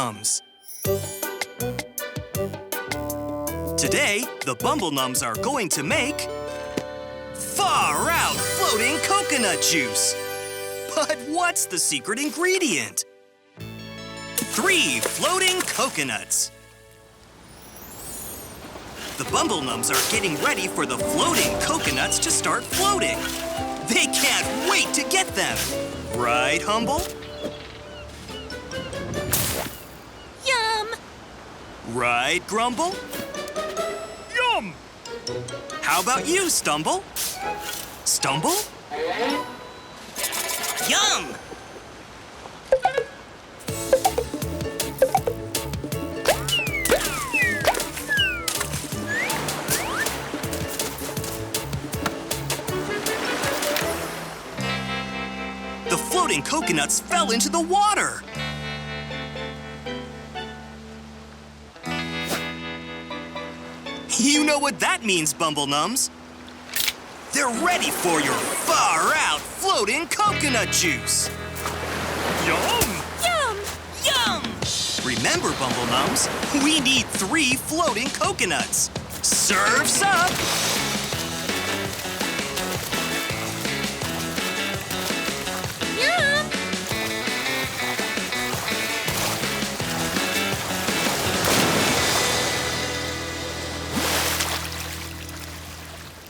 Nums. Today, the Bumble Nums are going to make far-out floating coconut juice. But what's the secret ingredient? 3 floating coconuts. The Bumble Nums are getting ready for the floating coconuts to start floating. They can't wait to get them. Right, Humble? Yum! Right, Grumble? Yum! How about you, Stumble? Stumble? Yum! The floating coconuts fell into the water. You know what that means, Bumble Nums. They're ready for your far-out floating coconut juice. Yum! Yum! Yum! Remember, Bumble Nums, we need 3 floating coconuts. Surf's up! Yum!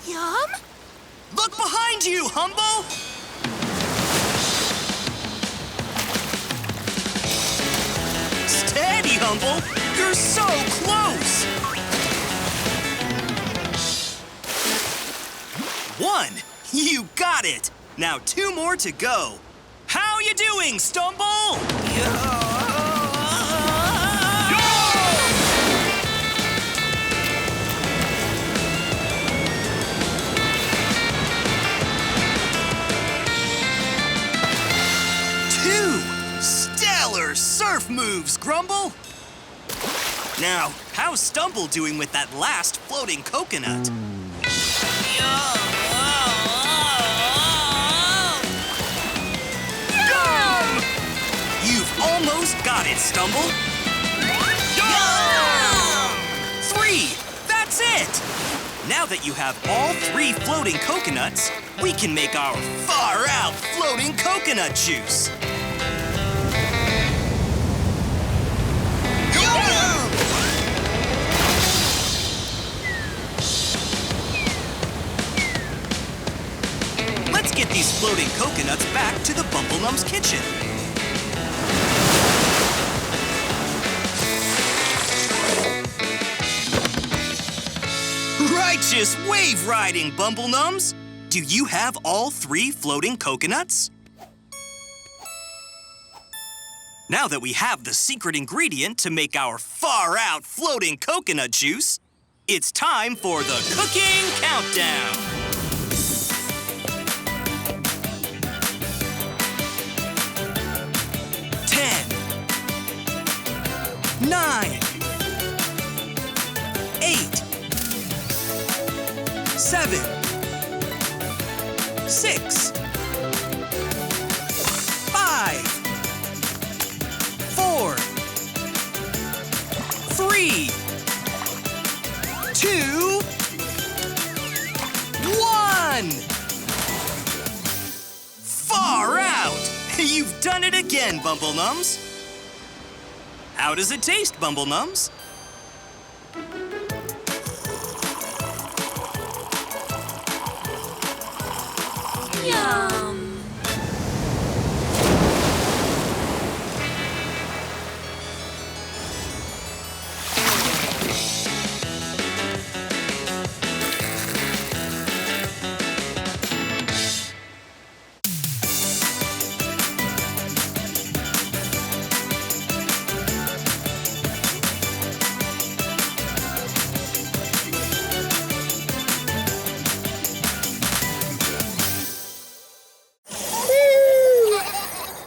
Yum? Look behind you, Humble! Steady, Humble! You're so close! 1. You got it! Now 2 more to go. How you doing, Stumble? Stellar surf moves, Grumble! Now, how's Stumble doing with that last floating coconut? Yum! You've almost got it, Stumble! Yum! 3! That's it! Now that you have all 3 floating coconuts, we can make our far-out floating coconut juice. Let's get these floating coconuts back to the Bumble Nums kitchen. Righteous wave riding, Bumble Nums! Do you have all 3 floating coconuts? Now that we have the secret ingredient to make our far-out floating coconut juice, it's time for the cooking countdown. 10, 9, 8, 7, 6, 5, 4, 3, 2, 1. Far out! You've done it again, Bumble Nums. How does it taste, Bumble Nums? Yum!